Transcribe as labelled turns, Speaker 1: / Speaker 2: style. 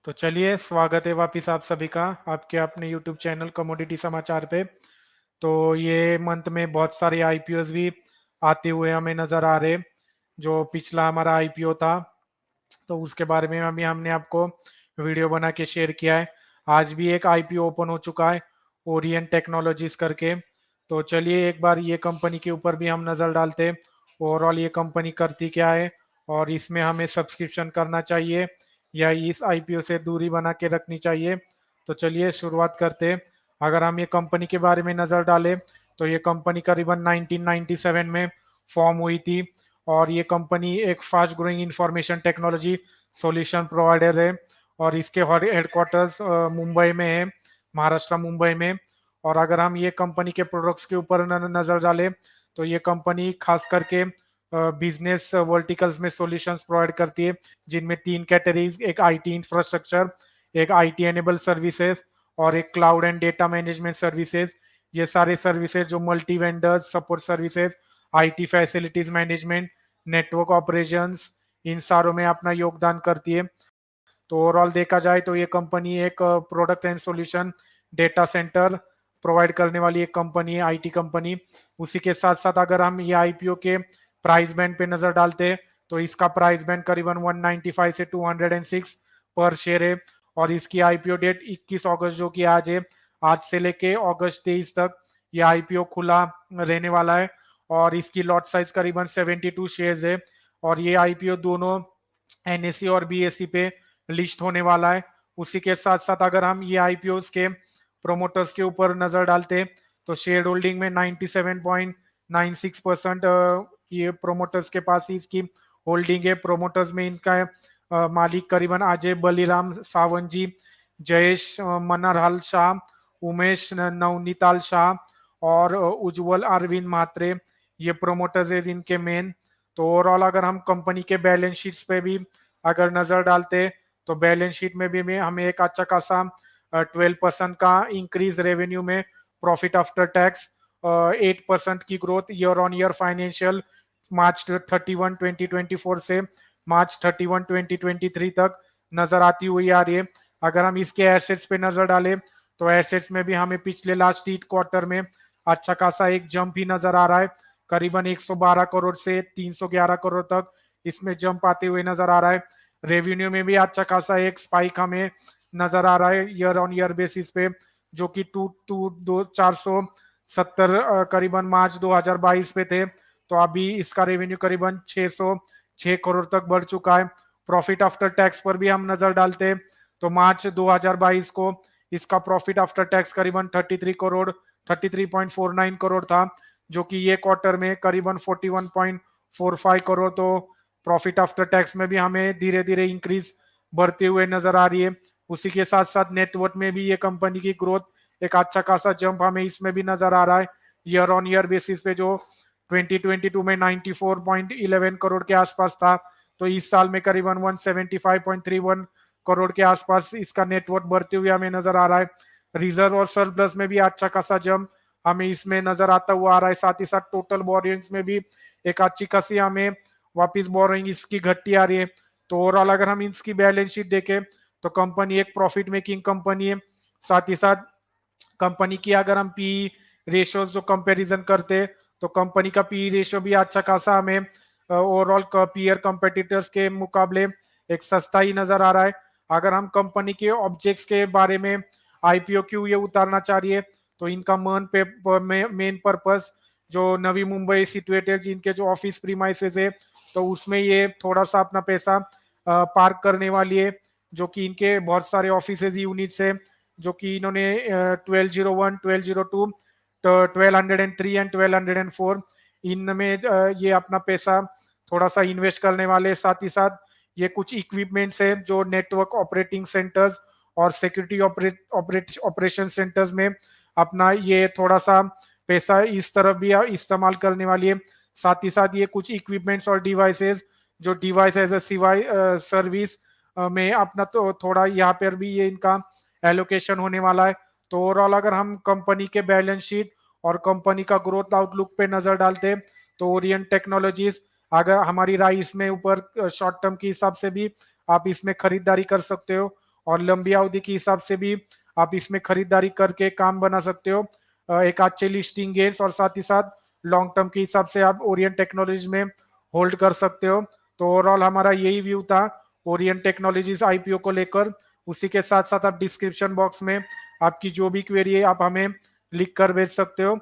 Speaker 1: तो चलिए स्वागत है वापिस आप सभी का आपके अपने YouTube चैनल कमोडिटी समाचार पे। तो ये मंथ में बहुत सारे आईपीओस भी आते हुए हमें नजर आ रहे। जो पिछला हमारा आईपीओ था तो उसके बारे में अभी हमने आपको वीडियो बना के शेयर किया है। आज भी एक आईपीओ ओपन हो चुका है, ओरिएंट टेक्नोलॉजीज करके। तो चलिए एक बार ये कंपनी के ऊपर भी हम नजर डालते हैं। ओवरऑल ये कंपनी करती क्या है और इसमें हमें सब्सक्रिप्शन करना चाहिए या इस आईपीओ से दूरी बना के रखनी चाहिए। तो चलिए शुरुआत करते हैं। अगर हम ये कंपनी के बारे में नजर डालें तो ये कंपनी करीबन 1997 में फॉर्म हुई थी और ये कंपनी एक fast growing information technology solution provider है और इसके हेडक्वार्टर्स मुंबई में है, महाराष्ट्र मुंबई में। और अगर हम ये कंपनी के प्रोडक्ट्स के ऊपर नजर डालें तो ये कंपनी खास करके बिजनेस वर्टिकल्स में सॉल्यूशंस प्रोवाइड करती है, जिनमें तीन कैटेगरीज, एक आईटी इंफ्रास्ट्रक्चर, एक आईटी एनेबल सर्विसेज और एक cloud and data management services. ये सारे सर्विसेज जो multi vendors support services, IT facilities management, network operations, इन सारों में अपना योगदान करती है। तो ओवरऑल देखा जाए तो ये कंपनी एक product and solution data centre provide करने वाली एक कंपनी है, आईटी कंपनी। उसी के साथ साथ अगर हम ये आईपीओ के प्राइस बैंड पे नजर डालते हैं तो इसका प्राइस बैंड करीबन 195 से 206 पर शेयर है और इसकी आईपीओ डेट 21 अगस्त जो कि आज है। आज से लेके अगस्त 23 तक ये आईपीओ खुला रहने वाला है और इसकी लॉट साइज करीबन 72 शेयर्स है और ये आईपीओ दोनों एनएससी और बीएससी पे लिस्ट होने वाला है। उसी के साथ साथ अगर हम ये आईपीओ के प्रोमोटर्स के ऊपर नजर डालते हैं तो शेयर होल्डिंग में 97.96% ये प्रोमोटर्स के पास ही इसकी होल्डिंग है। प्रोमोटर्स में इनका मालिक करीबन अजय बलिराम सावंत जी, जयेश मनरहल शाह, उमेश नवनीताल शाह और उज्जवल अरविंद म्हात्रे, ये प्रोमोटर्स है इनके मेन। तो ओवरऑल अगर हम कंपनी के बैलेंस शीट्स पे भी अगर नजर डालते तो बैलेंस शीट में भी हमें एक अच्छा खासा 12% का इंक्रीज रेवेन्यू में, प्रॉफिट आफ्टर टैक्स 8% की growth year on year financial March 31 2024 से मार्च 31 2023 तक नजर आती हुई आ रही है। अगर हम इसके एसेट्स पे नजर डालें तो एसेट्स में भी हमें पिछले लास्ट 8 क्वार्टर में अच्छा खासा एक जंप ही नजर आ रहा है। करीबन 112 करोड़ से 311 करोड़ तक इसमें जंप आते हुए नजर आ रहा है। रेवेन्यू में भी अच्छा खासा एक स्पाइक हमें नजर आ रहा है ईयर ऑन ईयर बेसिस पे, जो कि 470 करीबन मार्च 2022 पे थे। तो अभी इसका रेवेन्यू करीबन 606 करोड़ तक बढ़ चुका है। प्रॉफिट आफ्टर टैक्स पर भी हम नजर डालते हैं तो मार्च 2022 को इसका प्रॉफिट आफ्टर टैक्स करीबन 33.49 करोड़ था, जो कि ये क्वार्टर में करीबन 41.45 करोड़। तो प्रॉफिट आफ्टर टैक्स में भी हमें धीरे धीरे इंक्रीज बढ़ते हुए नजर आ रही है। उसी के साथ साथ नेटवर्थ में भी ये कंपनी की ग्रोथ एक अच्छा खासा जंप हमें इसमें भी नजर आ रहा है। ईयर ऑन ईयर बेसिस पे जो 2022 में 94.11 करोड़ के आसपास था, तो इस साल में करीबन 175.31 करोड़ के आसपास इसका नेटवर्थ बढ़ते हुए हमें नजर आ रहा है। रिजर्व और सरप्लस में भी अच्छा खासा जंप हमें इसमें नजर आता हुआ आ रहा है। साथ ही साथ टोटल बोरिंग्स में भी एक अच्छी खासी हमें वापिस बोरिंग इसकी घटती आ रही है। तो ओवरऑल अगर हम इसकी बैलेंस शीट देखें तो कंपनी एक प्रॉफिट मेकिंग कंपनी है। साथ ही साथ कंपनी की अगर हम पी रेशियोज जो कंपैरिजन करते हैं तो कंपनी का पी रेशियो भी अच्छा खासा हमें ओवरऑल पीयर कंपेटिटर्स के मुकाबले एक सस्ता ही नजर आ रहा है। अगर हम कंपनी के ऑब्जेक्ट्स के बारे में आईपीओ क्यों ये उतारना चाह रही है तो इनका मेन पर्पस जो नवी मुंबई सिचुएटेड जिनके जो ऑफिस प्रीमाइसेस है तो उसमें ये थोड़ा सा अपना पैसा पार्क करने वाली है, जो कि इनके बहुत सारे ऑफिस यूनिट्स है जो कि इन्होंने 1201, 1202, 1203 एंड 1204 इनमें ये अपना पैसा थोड़ा सा इन्वेस्ट करने वाले। साथ ही साथ ये कुछ इक्विपमेंट्स है जो नेटवर्क ऑपरेटिंग सेंटर्स और सिक्योरिटी ऑपरेशन सेंटर्स में अपना ये थोड़ा सा पैसा इस तरफ भी इस्तेमाल करने वाली है। साथ ही साथ ये कुछ इक्विपमेंट्स और डिवाइसेस जो डिवाइस एज ए सर्विस में अपना तो थोड़ा यहाँ पर भी ये इनका एलोकेशन होने वाला है। तो ओवरऑल अगर हम कंपनी के बैलेंस शीट और कंपनी का ग्रोथ आउटलुक पे नजर डालते हैं तो ओरिएंट टेक्नोलॉजीज अगर हमारी राय इसमें ऊपर शॉर्ट टर्म के हिसाब से भी आप इसमें खरीदारी कर सकते हो और लंबी अवधि के हिसाब से भी आप इसमें खरीदारी करके काम बना सकते हो। एक अच्छे लिस्टिंग गेंस और साथ ही साथ लॉन्ग टर्म के हिसाब से आप ओरिएंट टेक्नोलॉजीज में होल्ड कर सकते हो। तो ओवरऑल हमारा यही व्यू था ओरिएंट टेक्नोलॉजीज आईपीओ को लेकर। उसी के साथ साथ आप डिस्क्रिप्शन बॉक्स में आपकी जो भी क्वेरी है आप हमें लिख कर भेज सकते हो।